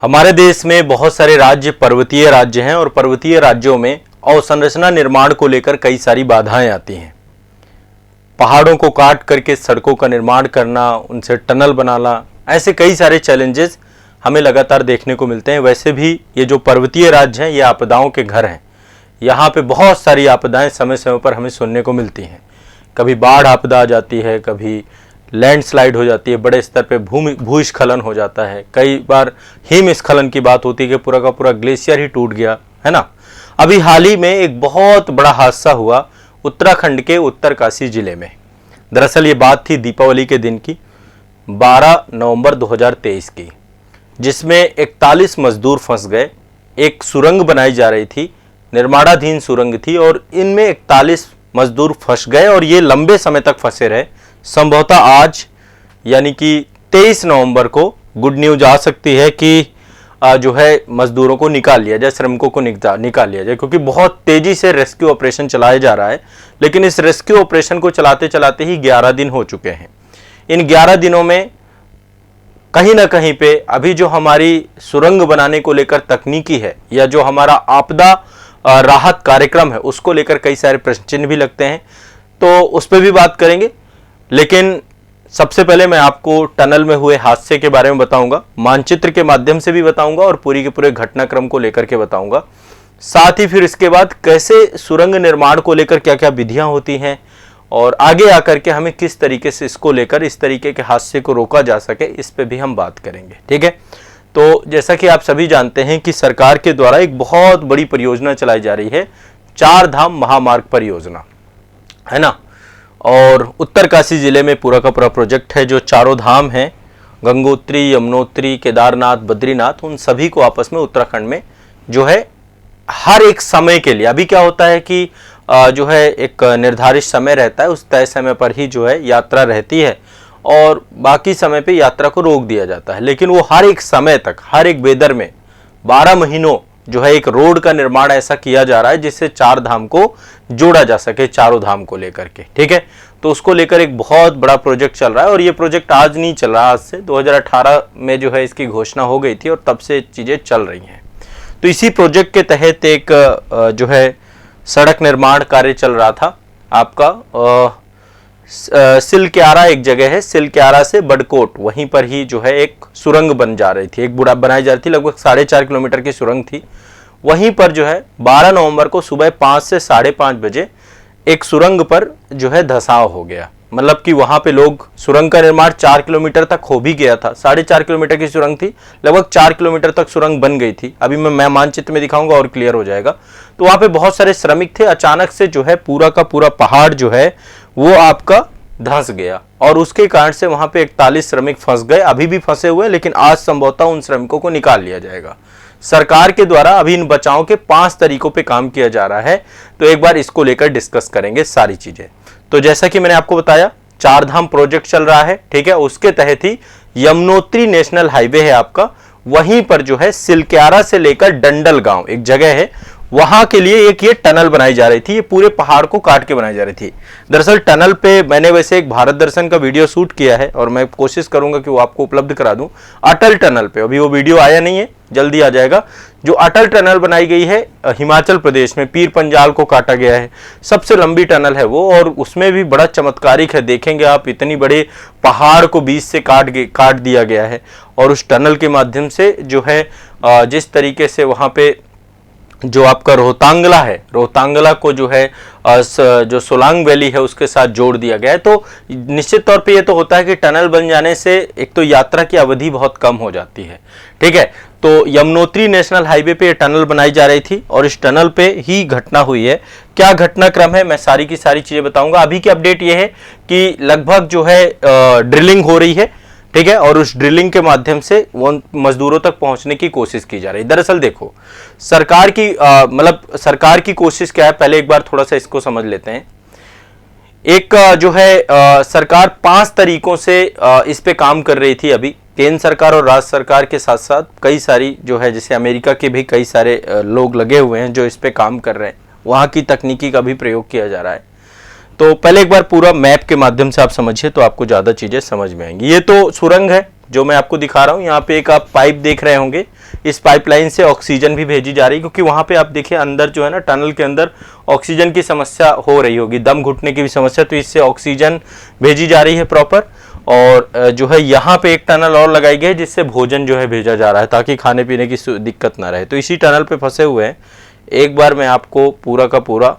हमारे देश में बहुत सारे राज्य पर्वतीय राज्य हैं और पर्वतीय राज्यों में अवसंरचना निर्माण को लेकर कई सारी बाधाएं आती हैं। पहाड़ों को काट करके सड़कों का निर्माण करना, उनसे टनल बनाना, ऐसे कई सारे चैलेंजेस हमें लगातार देखने को मिलते हैं। वैसे भी ये जो पर्वतीय राज्य हैं ये आपदाओं के घर हैं। यहाँ पे बहुत सारी आपदाएं समय समय पर हमें सुनने को मिलती हैं। कभी बाढ़ आपदा आ जाती है, कभी लैंडस्लाइड हो जाती है, बड़े स्तर पे भूस्खलन हो जाता है, कई बार हिमस्खलन की बात होती है कि पूरा का पूरा ग्लेशियर ही टूट गया है ना। अभी हाल ही में एक बहुत बड़ा हादसा हुआ उत्तराखंड के उत्तरकाशी जिले में। दरअसल ये बात थी दीपावली के दिन की, 12 नवंबर 2023 की, जिसमें 41 मजदूर फंस गए। एक सुरंग बनाई जा रही थी, निर्माणाधीन सुरंग थी और इनमें 41 मजदूर फंस गए और ये लंबे समय तक फंसे रहे। संभवतः आज यानी कि 23 नवंबर को गुड न्यूज आ सकती है कि जो है मजदूरों को निकाल लिया जाए, श्रमिकों को निकाल लिया जाए, क्योंकि बहुत तेजी से रेस्क्यू ऑपरेशन चलाया जा रहा है। लेकिन इस रेस्क्यू ऑपरेशन को चलाते चलाते ही 11 दिन हो चुके हैं। इन 11 दिनों में कहीं ना कहीं पे अभी जो हमारी सुरंग बनाने को लेकर तकनीकी है या जो हमारा आपदा राहत कार्यक्रम है उसको लेकर कई सारे प्रश्न चिन्ह भी लगते हैं, तो उस पर भी बात करेंगे। लेकिन सबसे पहले मैं आपको टनल में हुए हादसे के बारे में बताऊंगा, मानचित्र के माध्यम से भी बताऊंगा और पूरी के पूरे घटनाक्रम को लेकर के बताऊंगा। साथ ही फिर इसके बाद कैसे सुरंग निर्माण को लेकर क्या क्या विधियां होती हैं और आगे आकर के हमें किस तरीके से इसको लेकर इस तरीके के हादसे को रोका जा सके, इस पे भी हम बात करेंगे। ठीक है, तो जैसा कि आप सभी जानते हैं कि सरकार के द्वारा एक बहुत बड़ी परियोजना चलाई जा रही है, 4 धाम महामार्ग परियोजना, है ना। और उत्तरकाशी जिले में पूरा का पूरा प्रोजेक्ट है। जो चारों धाम हैं, गंगोत्री, यमुनोत्री, केदारनाथ, बद्रीनाथ, उन सभी को आपस में उत्तराखंड में जो है हर एक समय के लिए, अभी क्या होता है कि जो है एक निर्धारित समय रहता है, उस तय समय पर ही जो है यात्रा रहती है और बाकी समय पे यात्रा को रोक दिया जाता है। लेकिन वो हर एक समय तक, हर एक वेदर में 12 महीनों जो है एक रोड का निर्माण ऐसा किया जा रहा है जिससे 4 धाम को जोड़ा जा सके, चारों धाम को लेकर के। ठीक है, तो उसको लेकर एक बहुत बड़ा प्रोजेक्ट चल रहा है और ये प्रोजेक्ट आज नहीं चल रहा, आज से 2018 में जो है इसकी घोषणा हो गई थी और तब से चीजें चल रही हैं। तो इसी प्रोजेक्ट के तहत एक जो है सड़क निर्माण कार्य चल रहा था आपका सिलक्यारा एक जगह है, सिलक्यारा से बड़कोट, वहीं पर ही जो है एक सुरंग बन जा रही थी, एक बुढ़ा बनाई जा रही थी, लगभग 4.5 किलोमीटर की सुरंग थी। वहीं पर जो है 12 नवंबर को सुबह 5 से 5:30 बजे एक सुरंग पर जो है धंसाव हो गया। मतलब कि वहां पे लोग, सुरंग का निर्माण 4 किलोमीटर तक हो भी गया था, 4.5 किलोमीटर की सुरंग थी, लगभग 4 किलोमीटर तक सुरंग बन गई थी। अभी मैं मानचित्र में दिखाऊंगा और क्लियर हो जाएगा। तो वहां पे बहुत सारे श्रमिक थे, अचानक से जो है पूरा का पूरा पहाड़ जो है वो आपका धंस गया और उसके कारण से वहां पे 41 श्रमिक फंस गए, अभी भी फंसे हुए, लेकिन आज संभवतः उन श्रमिकों को निकाल लिया जाएगा। सरकार के द्वारा अभी इन बचाव के 5 तरीकों पे काम किया जा रहा है, तो एक बार इसको लेकर डिस्कस करेंगे सारी चीजें। तो जैसा कि मैंने आपको बताया, 4 धाम प्रोजेक्ट चल रहा है, ठीक है, उसके तहत ही यमुनोत्री नेशनल हाईवे है आपका, वहीं पर जो है सिलक्यारा से लेकर डंडल गांव एक जगह है, वहां के लिए एक ये टनल बनाई जा रही थी। ये पूरे पहाड़ को काट के बनाई जा रही थी। दरअसल टनल पे मैंने वैसे एक भारत दर्शन का वीडियो शूट किया है और मैं कोशिश करूंगा कि वो आपको उपलब्ध करा दूं। अटल टनल पे अभी वो वीडियो आया नहीं है, जल्दी आ जाएगा। जो अटल टनल बनाई गई है हिमाचल प्रदेश में, पीर पंजाल को काटा गया है, सबसे लंबी टनल है वो, और उसमें भी बड़ा चमत्कारिक है। देखेंगे आप, इतनी बड़े पहाड़ को बीच से काट दिया गया है और उस टनल के माध्यम से जो है जिस तरीके से वहां पे जो आपका रोहतांगला है, रोहतांगला को जो है जो सोलांग वैली है उसके साथ जोड़ दिया गया है। तो निश्चित तौर पे ये तो होता है कि टनल बन जाने से एक तो यात्रा की अवधि बहुत कम हो जाती है। ठीक है, तो यमुनोत्री नेशनल हाईवे पे ये टनल बनाई जा रही थी और इस टनल पे ही घटना हुई है। क्या घटनाक्रम है मैं सारी की सारी चीजें बताऊंगा। अभी की अपडेट ये है कि लगभग जो है ड्रिलिंग हो रही है, ठीक है, और उस ड्रिलिंग के माध्यम से वो मजदूरों तक पहुंचने की कोशिश की जा रही है। दरअसल देखो, सरकार की मतलब सरकार की कोशिश क्या है, पहले एक बार थोड़ा सा इसको समझ लेते हैं। एक जो है सरकार 5 तरीकों से इस पे काम कर रही थी। अभी केंद्र सरकार और राज्य सरकार के साथ साथ कई सारी जो है, जैसे अमेरिका के भी कई सारे लोग लगे हुए हैं जो इस पे काम कर रहे हैं, वहां की तकनीकी का भी प्रयोग किया जा रहा है। तो पहले एक बार पूरा मैप के माध्यम से आप समझिए तो आपको ज्यादा चीजें समझ में आएंगी। ये तो सुरंग है जो मैं आपको दिखा रहा हूं। यहाँ पे एक आप पाइप देख रहे होंगे, इस पाइपलाइन से ऑक्सीजन भी भेजी जा रही है, क्योंकि वहां पे आप देखिए अंदर जो है ना टनल के अंदर ऑक्सीजन की समस्या हो रही होगी, दम घुटने की भी समस्या, तो इससे ऑक्सीजन भेजी जा रही है प्रॉपर। और जो है यहाँ पे एक टनल और लगाई गई है जिससे भोजन जो है भेजा जा रहा है ताकि खाने पीने की दिक्कत ना रहे। तो इसी टनल पे फंसे हुए हैं। एक बार मैं आपको पूरा का पूरा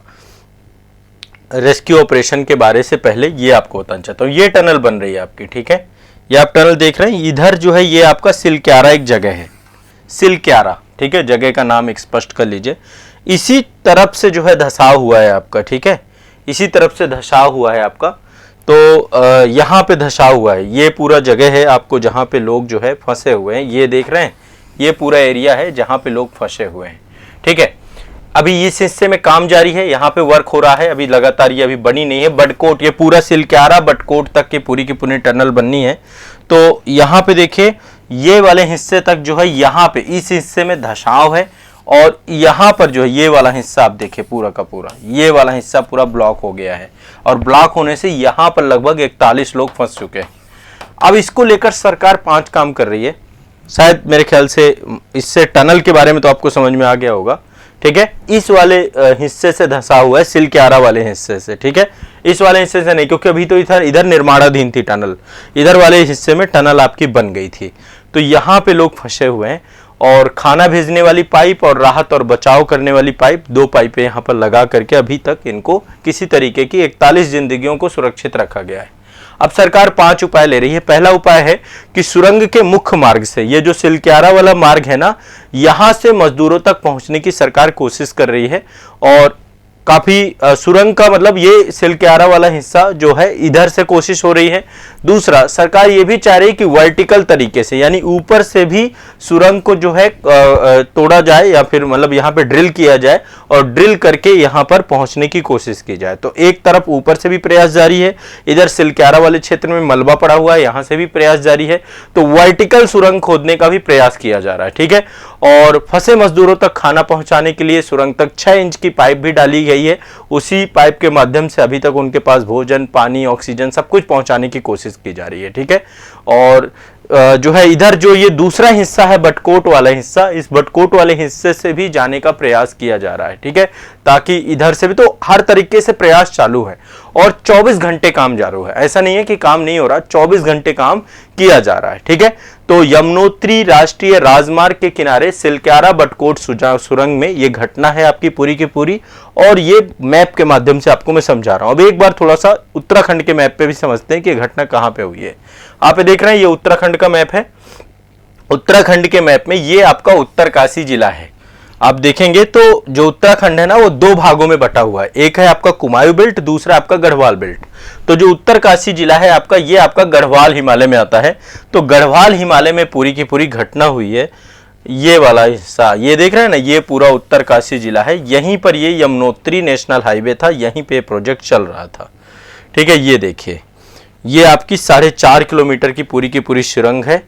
रेस्क्यू ऑपरेशन के बारे से पहले ये आपको बताना चाहता हूँ। ये टनल बन रही है आपकी, ठीक है, ये आप टनल देख रहे हैं। इधर जो है ये आपका सिलक्यारा एक जगह है, सिलक्यारा, ठीक है, जगह का नाम एक स्पष्ट कर लीजिए। इसी तरफ से जो है धसाव हुआ है आपका, ठीक है, इसी तरफ से धसाव हुआ है आपका। तो यहाँ पे धसाव हुआ है, ये पूरा जगह है आपको जहाँ पे लोग जो है फंसे हुए हैं, ये देख रहे हैं, ये पूरा एरिया है जहाँ पे लोग फंसे हुए हैं, ठीक है। अभी इस हिस्से में काम जारी है, यहाँ पे वर्क हो रहा है, अभी लगातार ये अभी बनी नहीं है। बटकोट, ये पूरा सिलक्यारा बटकोट तक की पूरी टनल बननी है। तो यहाँ पे देखिए ये वाले हिस्से तक जो है यहाँ पे इस हिस्से में धसाव है, और यहाँ पर जो है ये वाला हिस्सा आप देखिए पूरा का पूरा ये वाला हिस्सा पूरा ब्लॉक हो गया है, और ब्लॉक होने से यहाँ पर लगभग 41 लोग फंस चुके हैं। अब इसको लेकर सरकार 5 काम कर रही है। शायद मेरे ख्याल से इससे टनल के बारे में तो आपको समझ में आ गया होगा, ठीक है। इस वाले हिस्से से धंसा हुआ है, सिलक्यारा वाले हिस्से से, ठीक है, इस वाले हिस्से से नहीं, क्योंकि अभी तो इधर निर्माणाधीन थी टनल, इधर वाले हिस्से में टनल आपकी बन गई थी। तो यहाँ पे लोग फंसे हुए हैं, और खाना भेजने वाली पाइप और राहत और बचाव करने वाली पाइप, 2 पाइपें यहाँ पर लगा करके अभी तक इनको किसी तरीके की 41 जिंदगियों को सुरक्षित रखा गया है। अब सरकार 5 उपाय ले रही है। पहला उपाय है कि सुरंग के मुख्य मार्ग से, ये जो सिलक्यारा वाला मार्ग है ना, यहां से मजदूरों तक पहुंचने की सरकार कोशिश कर रही है। और काफी सुरंग का मतलब ये सिलक्यारा वाला हिस्सा जो है इधर से कोशिश हो रही है। दूसरा, सरकार ये भी चाह रही है कि वर्टिकल तरीके से, यानी ऊपर से भी सुरंग को जो है तोड़ा जाए, या फिर मतलब यहाँ पे ड्रिल किया जाए और ड्रिल करके यहाँ पर पहुंचने की कोशिश की जाए। तो एक तरफ ऊपर से भी प्रयास जारी है, इधर सिलक्यारा वाले क्षेत्र में मलबा पड़ा हुआ है, यहाँ से भी प्रयास जारी है। तो वर्टिकल सुरंग खोदने का भी प्रयास किया जा रहा है, ठीक है। और फंसे मजदूरों तक खाना पहुंचाने के लिए सुरंग तक 6 इंच की पाइप भी डाली गई है। उसी पाइप के माध्यम से अभी तक उनके पास भोजन, पानी, ऑक्सीजन सब कुछ पहुंचाने की कोशिश की जा रही है, ठीक है। और जो है इधर जो ये दूसरा हिस्सा है बटकोट वाला हिस्सा, इस बटकोट वाले हिस्से से भी जाने का प्रयास किया जा रहा है, ठीक है, ताकि इधर से भी, तो हर तरीके से प्रयास चालू है। और 24 घंटे काम जारी है, ऐसा नहीं है कि काम नहीं हो रहा, 24 घंटे काम किया जा रहा है, ठीक है। तो यमुनोत्री राष्ट्रीय राजमार्ग के किनारे सिलक्यारा बटकोट सुरंग में ये घटना है आपकी पूरी की पूरी, और ये मैप के माध्यम से आपको मैं समझा रहा हूं। अब एक बार थोड़ा सा उत्तराखंड के मैप पे भी समझते हैं कि घटना कहां पे हुई है। आप देख रहे हैं ये उत्तराखंड का मैप है। उत्तराखंड के मैप में ये आपका उत्तरकाशी जिला है। आप देखेंगे तो जो उत्तराखंड है ना वो 2 भागों में बटा हुआ है, एक है आपका कुमायूं बेल्ट, दूसरा आपका गढ़वाल बेल्ट। तो जो उत्तरकाशी जिला है आपका, ये आपका गढ़वाल हिमालय में आता है। तो गढ़वाल हिमालय में पूरी की पूरी घटना हुई है। ये वाला हिस्सा ये देख रहे हैं ना, ये पूरा उत्तरकाशी जिला है। यहीं पर ये यमुनोत्री नेशनल हाईवे था, यहीं पे प्रोजेक्ट चल रहा था, ठीक है। ये देखिए, ये आपकी 4.5 किलोमीटर की पूरी सुरंग है,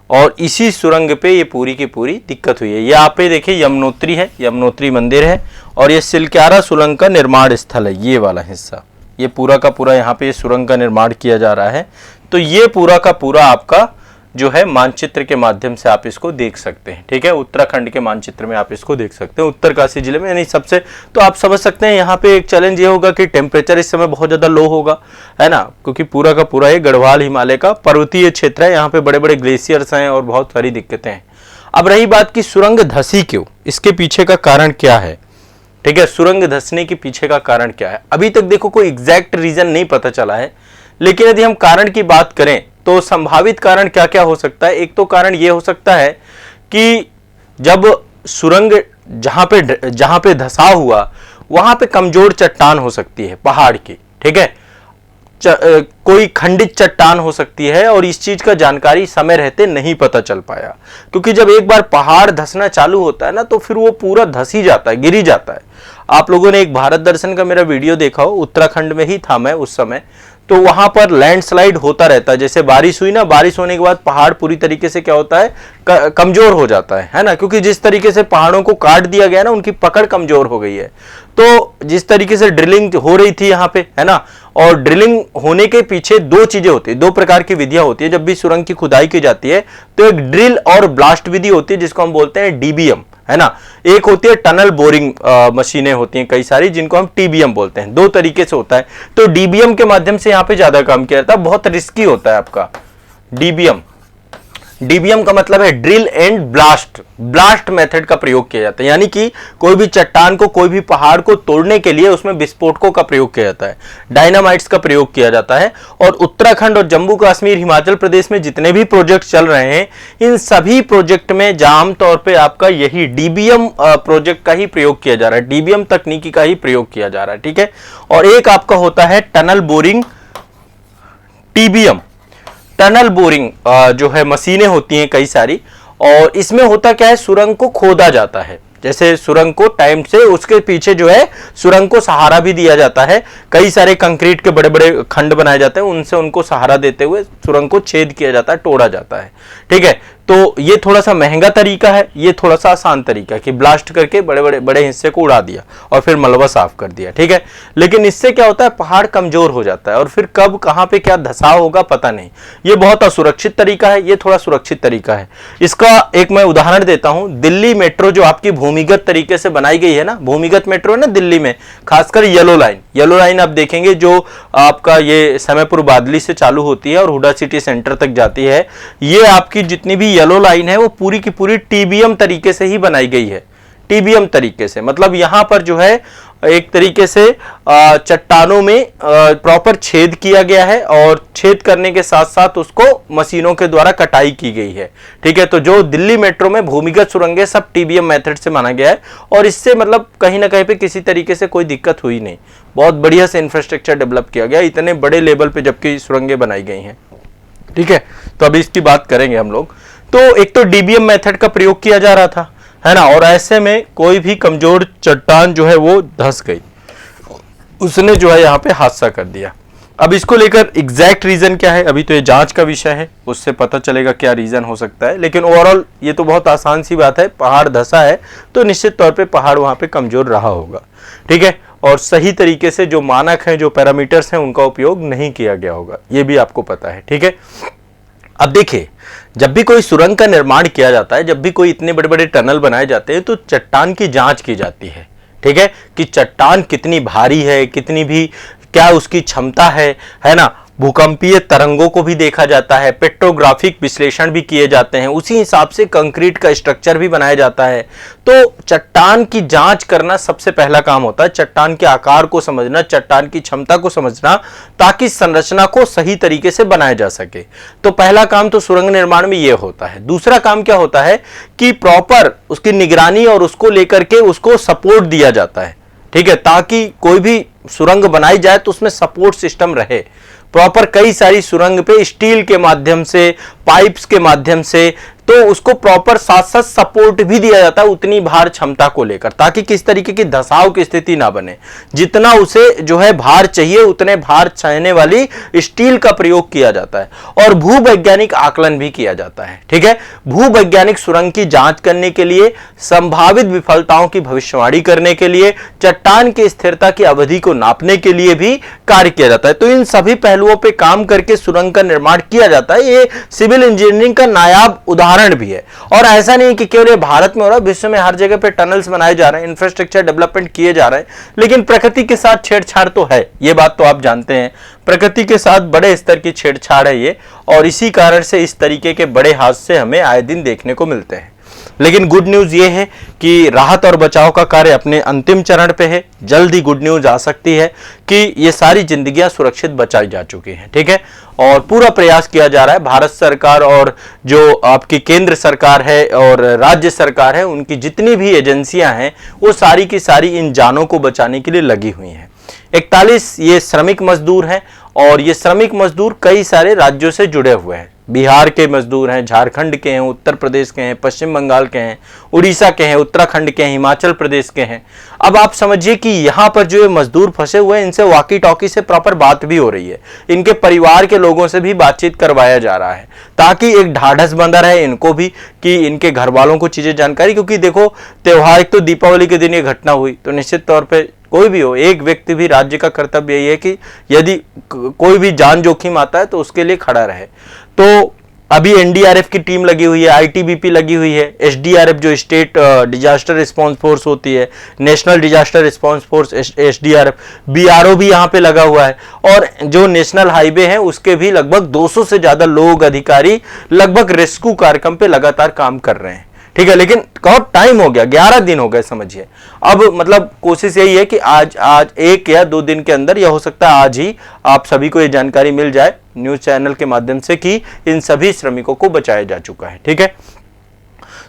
और इसी सुरंग पे ये पूरी की पूरी दिक्कत हुई है। ये आप पे देखिए यमुनोत्री है, यमुनोत्री मंदिर है, और ये सिलक्यारा सुरंग का निर्माण स्थल है। ये वाला हिस्सा, ये पूरा का पूरा यहाँ पे सुरंग का निर्माण किया जा रहा है। तो ये पूरा का पूरा आपका जो है मानचित्र के माध्यम से आप इसको देख सकते हैं, ठीक है। उत्तराखंड के मानचित्र में आप इसको देख सकते हैं, उत्तरकाशी जिले में, यानी सबसे। तो आप समझ सकते हैं यहाँ पे एक चैलेंज ये होगा कि टेम्परेचर इस समय बहुत ज्यादा लो होगा, है ना, क्योंकि पूरा का पूरा ये गढ़वाल हिमालय का पर्वतीय क्षेत्र है, यहाँ पे बड़े बड़े ग्लेशियर्स हैं और बहुत सारी दिक्कतें हैं। अब रही बात की सुरंग धसी क्यों, इसके पीछे का कारण क्या है, ठीक है। सुरंग धसने के पीछे का कारण क्या है, अभी तक देखो कोई एग्जैक्ट रीजन नहीं पता चला है, लेकिन यदि हम कारण की बात करें तो संभावित कारण क्या क्या हो सकता है। एक तो कारण यह हो सकता है कि जब सुरंग जहां पे धंसाव हुआ वहां पे कमजोर चट्टान हो सकती है पहाड़ की, ठीक है, कोई खंडित चट्टान हो सकती है, और इस चीज का जानकारी समय रहते नहीं पता चल पाया, क्योंकि जब एक बार पहाड़ धंसना चालू होता है ना तो फिर वो पूरा धंस ही जाता है, गिर ही जाता है। आप लोगों ने एक भारत दर्शन का मेरा वीडियो देखा हो, उत्तराखंड में ही था मैं उस समय, तो वहां पर लैंडस्लाइड होता रहता है। जैसे बारिश हुई ना, बारिश होने के बाद पहाड़ पूरी तरीके से क्या होता है, कमजोर हो जाता है ना, क्योंकि जिस तरीके से पहाड़ों को काट दिया गया ना, उनकी पकड़ कमजोर हो गई है। तो जिस तरीके से ड्रिलिंग हो रही थी यहाँ पे, है ना, और ड्रिलिंग होने के पीछे दो चीजें होती है, दो प्रकार की विधियां होती है जब भी सुरंग की खुदाई की जाती है। तो एक ड्रिल और ब्लास्ट विधि होती है जिसको हम बोलते हैं डीबीएम, है ना। एक होती है टनल बोरिंग मशीनें होती हैं कई सारी, जिनको हम टीबीएम बोलते हैं। दो तरीके से होता है। तो डीबीएम के माध्यम से यहाँ पे ज्यादा काम किया जाता है, बहुत रिस्की होता है आपका डीबीएम। डीबीएम का मतलब है drill and blast, blast method का प्रयोग किया जाता है, यानी कि कोई भी चट्टान को, कोई भी पहाड़ को तोड़ने के लिए उसमें विस्फोटकों का प्रयोग किया जाता है, डायनामाइट्स का प्रयोग किया जाता है। और उत्तराखंड और जम्मू कश्मीर, हिमाचल प्रदेश में जितने भी प्रोजेक्ट चल रहे हैं, इन सभी प्रोजेक्ट में आम तौर पर आपका यही डीबीएम प्रोजेक्ट का ही प्रयोग किया जा रहा है, डीबीएम तकनीकी का ही प्रयोग किया जा रहा है, ठीक है। और एक आपका होता है tunnel boring, TBM. Tunnel boring जो है मशीनें होती हैं कई सारी, और इसमें होता क्या है, सुरंग को खोदा जाता है। जैसे सुरंग को टाइम से उसके पीछे जो है सुरंग को सहारा भी दिया जाता है, कई सारे कंक्रीट के बड़े बड़े खंड बनाए जाते हैं, उनसे उनको सहारा देते हुए सुरंग को छेद किया जाता है, तोड़ा जाता है, ठीक है। तो ये थोड़ा सा महंगा तरीका है, ये थोड़ा सा आसान तरीका है कि ब्लास्ट करके बड़े हिस्से को उड़ा दिया और फिर मलबा साफ कर दिया, ठीक है। लेकिन इससे क्या होता है, पहाड़ कमजोर हो जाता है और फिर कब कहां पे क्या धसाव होगा पता नहीं। ये बहुत असुरक्षित तरीका है, ये थोड़ा सुरक्षित तरीका है। इसका एक मैं उदाहरण देता हूं। दिल्ली मेट्रो जो आपकी भूमिगत तरीके से बनाई गई है ना, भूमिगत मेट्रो है ना दिल्ली में, खासकर येलो लाइन आप देखेंगे जो आपका ये समयपुर बादली से चालू होती है और हुडा सिटी सेंटर तक जाती है। ये आपकी जितनी भी येलो लाइन है वो पूरी की पूरी टीबीएम तरीके से ही बनाई गई है। टीबीएम तरीके से मतलब यहां पर जो है एक तरीके से चट्टानों में प्रॉपर छेद किया गया है और छेद करने के साथ साथ उसको मशीनों के द्वारा कटाई की गई है, ठीक है। तो जो दिल्ली मेट्रो में भूमिगत सुरंगें सब टीबीएम मेथड से माना गया है और इससे मतलब कहीं ना कहीं पे किसी तरीके से कोई दिक्कत हुई नहीं, बहुत बढ़िया से इंफ्रास्ट्रक्चर डेवलप किया गया इतने बड़े लेवल पे जबकि सुरंगें बनाई गई हैं, ठीक है। तो अभी इसकी बात करेंगे हम लोग। तो एक तो डीबीएम मेथड का प्रयोग किया जा रहा था, है ना, और ऐसे में कोई भी कमजोर चट्टान जो है वो धंस गई, उसने जो है यहाँ पे हादसा कर दिया। अब इसको लेकर एग्जैक्ट रीजन क्या है, अभी तो ये जांच का विषय है, उससे पता चलेगा क्या रीजन हो सकता है। लेकिन ओवरऑल ये तो बहुत आसान सी बात है, पहाड़ धंसा है तो निश्चित तौर पे पहाड़ वहां पे कमजोर रहा होगा, ठीक है। और सही तरीके से जो मानक हैं, जो पैरामीटर्स हैं, उनका उपयोग नहीं किया गया होगा, ये भी आपको पता है, ठीक है। अब देखिए, जब भी कोई सुरंग का निर्माण किया जाता है, जब भी कोई इतने बड़े बड़े टनल बनाए जाते हैं, तो चट्टान की जांच की जाती है, ठीक है, कि चट्टान कितनी भारी है, कितनी भी क्या उसकी क्षमता है ना। भूकंपीय तरंगों को भी देखा जाता है, पेट्रोग्राफिक विश्लेषण भी किए जाते हैं, उसी हिसाब से कंक्रीट का स्ट्रक्चर भी बनाया जाता है। तो चट्टान की जांच करना सबसे पहला काम होता है, चट्टान के आकार को समझना, चट्टान की क्षमता को समझना, ताकि संरचना को सही तरीके से बनाया जा सके। तो पहला काम तो सुरंग निर्माण में यह होता है। दूसरा काम क्या होता है कि प्रॉपर उसकी निगरानी और उसको लेकर के उसको सपोर्ट दिया जाता है, ठीक है, ताकि कोई भी सुरंग बनाई जाए तो उसमें सपोर्ट सिस्टम रहे प्रॉपर। कई सारी सुरंग पे स्टील के माध्यम से, पाइप्स के माध्यम से, तो उसको प्रॉपर साथ साथ सपोर्ट भी दिया जाता है उतनी भार क्षमता को लेकर, ताकि किस तरीके की धसाव की स्थिति ना बने। जितना उसे जो है भार चाहिए उतने भार सहने वाली स्टील का प्रयोग किया जाता है और भूवैज्ञानिक आकलन भी किया जाता है, ठीक है। भूवैज्ञानिक सुरंग की जांच करने के लिए, संभावित विफलताओं की भविष्यवाणी करने के लिए, चट्टान की स्थिरता की अवधि को नापने के लिए भी कार्य किया जाता है। तो इन सभी पहलुओं पर काम करके सुरंग का निर्माण किया जाता है। ये सिविल इंजीनियरिंग का नायाब उदाहरण भी है। और ऐसा नहीं कि केवल भारत में हो रहा, विश्व में हर जगह पे टनल्स बनाए जा रहे हैं, इंफ्रास्ट्रक्चर डेवलपमेंट किए जा रहे हैं, लेकिन प्रकृति के साथ छेड़छाड़ तो है, ये बात तो आप जानते हैं। प्रकृति के साथ बड़े स्तर की छेड़छाड़ है ये, और इसी कारण से इस तरीके के बड़े हादसे हमें आए दिन देखने को मिलते हैं। लेकिन गुड न्यूज ये है कि राहत और बचाव का कार्य अपने अंतिम चरण पे है। जल्द ही गुड न्यूज आ सकती है कि ये सारी जिंदगियां सुरक्षित बचाई जा चुकी हैं, ठीक है। और पूरा प्रयास किया जा रहा है, भारत सरकार और जो आपकी केंद्र सरकार है और राज्य सरकार है, उनकी जितनी भी एजेंसियां हैं वो सारी की सारी इन जानों को बचाने के लिए लगी हुई हैं। 41 ये श्रमिक मजदूर हैं और ये श्रमिक मजदूर कई सारे राज्यों से जुड़े हुए हैं, बिहार के मजदूर हैं, झारखंड के हैं, उत्तर प्रदेश के हैं, पश्चिम बंगाल के हैं, उड़ीसा के हैं, उत्तराखंड के हैं, हिमाचल प्रदेश के हैं। अब आप समझिए कि यहाँ पर जो ये मजदूर फंसे हुए हैं, इनसे वॉकी टॉकी से प्रॉपर बात भी हो रही है, इनके परिवार के लोगों से भी बातचीत करवाया जा रहा है, ताकि एक ढाढ़स बंधा रहे इनको भी कि इनके घर वालों को चीजें जानकारी। क्योंकि देखो त्योहार, एक तो दीपावली के दिन ये घटना हुई, तो निश्चित तौर पर कोई भी हो, एक व्यक्ति भी, राज्य का कर्तव्य यही है कि यदि कोई भी जान जोखिम आता है तो उसके लिए खड़ा रहे। तो अभी एनडीआरएफ की टीम लगी हुई है, आईटीबीपी लगी हुई है, एसडीआरएफ जो स्टेट डिजास्टर रिस्पांस फोर्स होती है, national disaster response force SDRF, BRO भी यहाँ पे लगा हुआ है, और जो नेशनल हाईवे है उसके भी लगभग 200 से ज्यादा लोग, अधिकारी लगभग रेस्क्यू कार्यक्रम पे लगातार काम कर रहे हैं। ठीक है, लेकिन बहुत टाइम हो गया, 11 दिन हो गए समझिए। अब मतलब कोशिश यही है कि आज 1 या 2 दिन के अंदर, या हो सकता है आज ही, आप सभी को ये जानकारी मिल जाए न्यूज चैनल के माध्यम से कि इन सभी श्रमिकों को बचाया जा चुका है। ठीक है,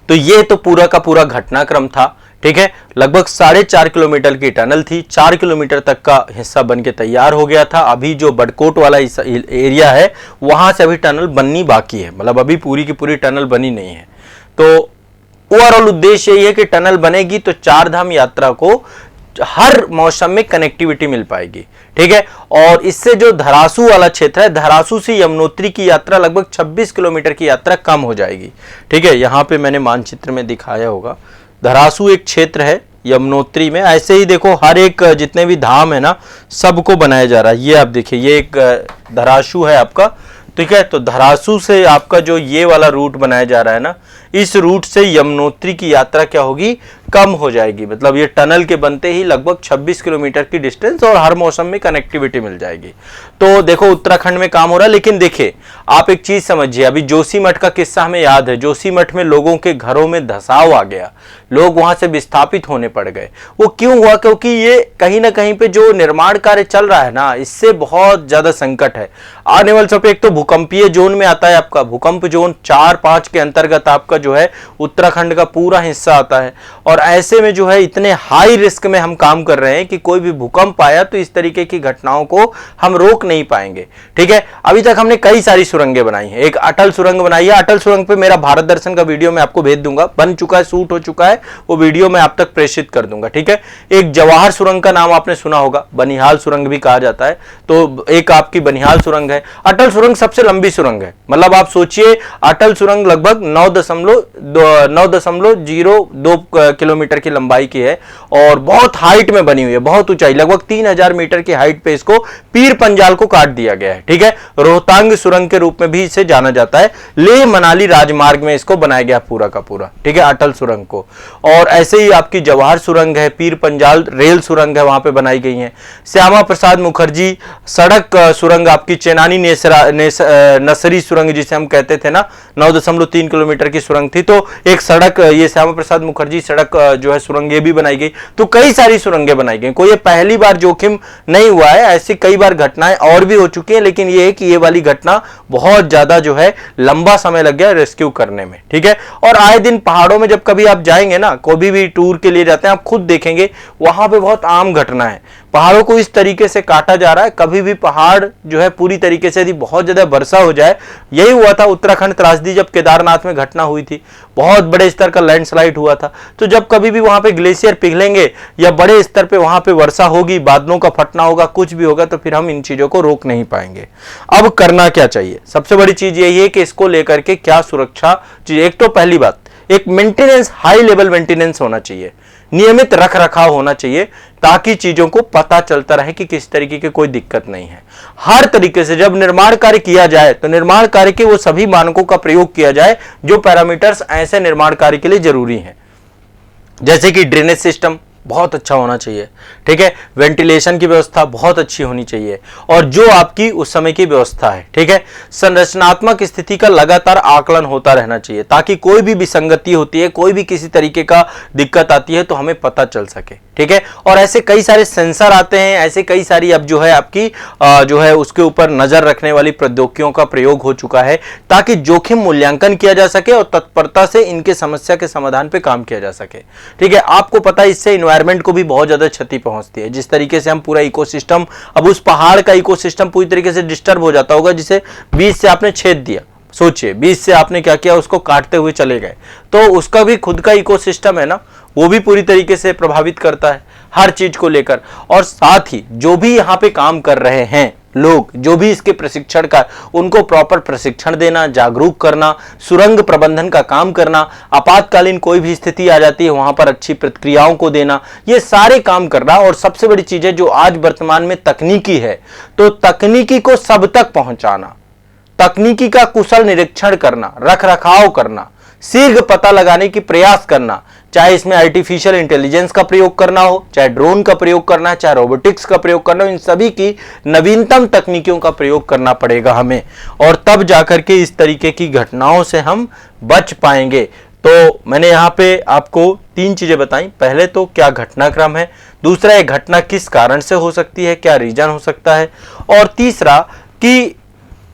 तो ये तो पूरा का पूरा घटनाक्रम था। ठीक है, लगभग 4.5 किलोमीटर की टनल थी, 4 किलोमीटर तक का हिस्सा बन के तैयार हो गया था। अभी जो बडकोट वाला एरिया है वहां से अभी टनल बननी बाकी है, मतलब अभी पूरी की पूरी टनल बनी नहीं है। तो ओवरऑल उद्देश्य यही है कि टनल बनेगी तो 4 धाम यात्रा को हर मौसम में कनेक्टिविटी मिल पाएगी। ठीक है, और इससे जो धरासू वाला क्षेत्र है, धरासू से यमुनोत्री की यात्रा लगभग 26 किलोमीटर की यात्रा कम हो जाएगी। ठीक है, यहां पे मैंने मानचित्र में दिखाया होगा, धरासू एक क्षेत्र है यमुनोत्री में। ऐसे ही देखो हर एक जितने भी धाम है ना, सबको बनाया जा रहा है। ये आप देखिए, ये एक धरासू है आपका। ठीक है, तो धरासू से आपका जो ये वाला रूट बनाया जा रहा है ना, इस रूट से यमुनोत्री की यात्रा क्या होगी, कम हो जाएगी। मतलब ये टनल के बनते ही लगभग 26 किलोमीटर की डिस्टेंस और हर मौसम में कनेक्टिविटी मिल जाएगी। तो देखो उत्तराखंड में काम हो रहा है, लेकिन देखिए आप एक चीज समझिए, अभी जोशीमठ का किस्सा हमें याद है। जोशीमठ में लोगों के घरों में धसाव आ गया, लोग वहां से विस्थापित होने पड़ गए। वो क्यों हुआ? क्योंकि ये कहीं ना कहीं पे जो निर्माण कार्य चल रहा है ना, इससे बहुत ज्यादा संकट है। आने वाले समय पे एक तो भूकंपीय जोन में आता है आपका, भूकंप जोन 4-5 के अंतर्गत आपका जो है उत्तराखंड का पूरा हिस्सा आता है। और ऐसे में जो है इतने हाई रिस्क में हम काम कर रहे हैं कि कोई भी भूकंप आया तो इस तरीके की घटनाओं को हम रोक नहीं पाएंगे। ठीक है, अभी तक हमने कई सारी सुरंगें बनाई हैं। एक अटल सुरंग बनाई है, अटल सुरंग पे मेरा भारत दर्शन का वीडियो मैं आपको भेज दूंगा, बन चुका है, शूट हो चुका है, वो वीडियो मैं आप तक प्रेषित कर दूंगा। ठीक है, एक जवाहर सुरंग का नाम आपने सुना होगा, बनिहाल सुरंग भी कहा जाता है, तो एक आपकी बनिहाल सुरंग है। अटल सुरंग सबसे लंबी सुरंग है, मतलब आप सोचिए अटल सुरंग लगभग 9.02 किलोमीटर की लंबाई की है और बहुत हाइट में बनी हुई है, बहुत ऊंचाई, लगभग 3000 मीटर की हाइट पे इसको पीर पंजाल को काट दिया गया है। ठीक है, रोहतांग सुरंग के रूप में भी इसे जाना जाता है। लेह मनाली राजमार्ग में इसको बनाया गया पूरा का पूरा। ठीक है, अटल सुरंग को। और ऐसे ही आपकी जवाहर सुरंग है, पीर पंजाल रेल सुरंग है, वहां पे बनाई गई है। श्यामा प्रसाद मुखर्जी सड़क सुरंग आपकी चेनानी नसरी सुरंग जिसे हम कहते थे ना, 9.3 किलोमीटर की सुरंग थी। तो एक सड़क, ये श्यामा प्रसाद मुखर्जी सड़क जो है सुरंग, ये भी बनाई गई। तो कई सारी सुरंगें बनाई गई, कोई ये पहली बार जोखिम नहीं हुआ है, ऐसी कई बार घटनाएं और भी हो चुकी हैं, लेकिन ये है कि ये वाली घटना बहुत ज्यादा जो है लंबा समय लग गया रेस्क्यू करने में। ठीक है, और आए दिन पहाड़ों में जब कभी आप जाएंगे ना, कोई भी टूर के लिए जाते हैं, आप खुद देखेंगे वहां पे बहुत आम घटना है, पहाड़ों को इस तरीके से काटा जा रहा है। कभी भी पहाड़ जो है पूरी तरीके से यदि बहुत ज्यादा वर्षा हो जाए, यही हुआ था उत्तराखंड त्रासदी जब केदारनाथ में घटना हुई थी, बहुत बड़े स्तर का लैंडस्लाइड हुआ था। तो जब कभी भी वहां पे ग्लेशियर पिघलेंगे या बड़े स्तर पे वहां पे वर्षा होगी, बादलों का फटना होगा, कुछ भी होगा, तो फिर हम इन चीजों को रोक नहीं पाएंगे। अब करना क्या चाहिए? सबसे बड़ी चीज यही है कि इसको लेकर के क्या सुरक्षा चीज। एक तो पहली बात, एक मेंटेनेंस, हाई लेवल मेंटेनेंस होना चाहिए, नियमित रख रखाव होना चाहिए, ताकि चीजों को पता चलता रहे कि किस तरीके की कोई दिक्कत नहीं है। हर तरीके से जब निर्माण कार्य किया जाए तो निर्माण कार्य के वो सभी मानकों का प्रयोग किया जाए जो पैरामीटर्स ऐसे निर्माण कार्य के लिए जरूरी हैं। जैसे कि ड्रेनेज सिस्टम बहुत अच्छा होना चाहिए। ठीक है, वेंटिलेशन की व्यवस्था बहुत अच्छी होनी चाहिए, और जो आपकी उस समय की व्यवस्था है। ठीक है, संरचनात्मक स्थिति का लगातार आकलन होता रहना चाहिए, ताकि कोई भी विसंगति होती है, कोई भी किसी तरीके का दिक्कत आती है तो हमें पता चल सके। ठीक है, और ऐसे कई सारे सेंसर आते हैं, ऐसे कई सारी अब जो है आपकी जो है उसके ऊपर नजर रखने वाली प्रौद्योगिकियों का प्रयोग हो चुका है, ताकि जोखिम मूल्यांकन किया जा सके और तत्परता से इनके समस्या के समाधान पे काम किया जा सके। ठीक है, आपको पता है इससे एनवायरनमेंट को भी बहुत ज्यादा क्षति पहुंचती है। जिस तरीके से हम पूरा इकोसिस्टम, अब उस पहाड़ का इकोसिस्टम पूरी तरीके से डिस्टर्ब हो जाता होगा, जिसे बीच से आपने छेद दिया, सोचिए, बीज से आपने क्या किया, उसको काटते हुए चले गए, तो उसका भी खुद का इकोसिस्टम है ना, वो भी पूरी तरीके से प्रभावित करता है हर चीज को लेकर। और साथ ही जो भी यहाँ पे काम कर रहे हैं लोग, जो भी इसके प्रशिक्षण का, उनको प्रॉपर प्रशिक्षण देना, जागरूक करना, सुरंग प्रबंधन का काम करना, आपातकालीन कोई भी स्थिति आ जाती है वहां पर अच्छी प्रतिक्रियाओं को देना, ये सारे काम करना। और सबसे बड़ी चीज है जो आज वर्तमान में तकनीकी है, तो तकनीकी को सब तक पहुंचाना, तकनीकी का कुशल निरीक्षण करना, रख रखाव करना, शीघ्र पता लगाने की प्रयास करना, चाहे इसमें आर्टिफिशियल इंटेलिजेंस का प्रयोग करना हो, चाहे ड्रोन का प्रयोग करना है, चाहे रोबोटिक्स का प्रयोग करना हो, इन सभी की नवीनतम तकनीकों का प्रयोग करना पड़ेगा हमें, और तब जाकर के इस तरीके की घटनाओं से हम बच पाएंगे। तो मैंने यहाँ पे आपको 3 चीजें बताई। पहले तो क्या घटनाक्रम है, दूसरा एक घटना किस कारण से हो सकती है, क्या रीजन हो सकता है, और तीसरा कि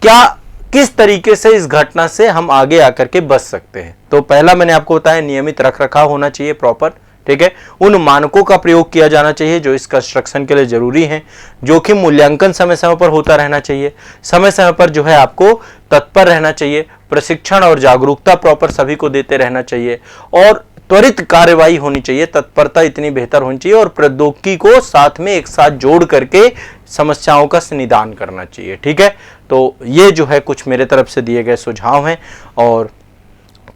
क्या किस तरीके से इस घटना से हम आगे आकर के बच सकते हैं। तो पहला मैंने आपको बताया, नियमित रखरखाव होना चाहिए प्रॉपर, ठीक है। उन मानकों का प्रयोग किया जाना चाहिए जो इस कंस्ट्रक्शन के लिए जरूरी हैं। जोखिम मूल्यांकन समय समय पर होता रहना चाहिए, समय समय पर जो है आपको तत्पर रहना चाहिए, प्रशिक्षण और जागरूकता प्रॉपर सभी को देते रहना चाहिए, और त्वरित कार्यवाही होनी चाहिए, तत्परता इतनी बेहतर होनी चाहिए, और प्रौद्योगिकी को साथ में एक साथ जोड़ करके समस्याओं का निदान करना चाहिए, ठीक है। तो ये जो है कुछ मेरे तरफ से दिए गए सुझाव हैं और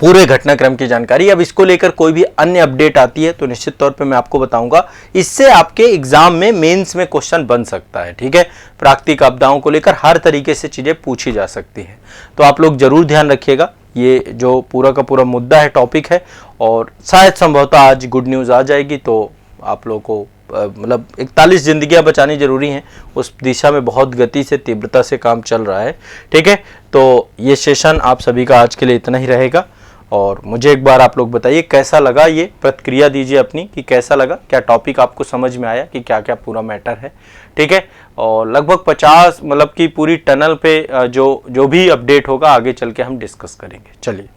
पूरे घटनाक्रम की जानकारी। अब इसको लेकर कोई भी अन्य अपडेट आती है तो निश्चित तौर पे मैं आपको बताऊंगा, इससे आपके एग्जाम में मेंस में क्वेश्चन बन सकता है, ठीक है। प्राकृतिक आपदाओं को लेकर हर तरीके से चीजें पूछी जा सकती हैं, तो आप लोग जरूर ध्यान रखिएगा। ये जो पूरा का पूरा मुद्दा है, टॉपिक है, और शायद संभवतः आज गुड न्यूज़ आ जाएगी, तो आप लोगों को मतलब 41 जिंदगियां बचानी जरूरी हैं, उस दिशा में बहुत गति से, तीव्रता से काम चल रहा है, ठीक है। तो ये सेशन आप सभी का आज के लिए इतना ही रहेगा, और मुझे एक बार आप लोग बताइए कैसा लगा, ये प्रतिक्रिया दीजिए अपनी कि कैसा लगा, क्या टॉपिक आपको समझ में आया कि क्या क्या पूरा मैटर है, ठीक है। और लगभग 50 मतलब कि पूरी टनल पे जो भी अपडेट होगा आगे चल के हम डिस्कस करेंगे। चलिए।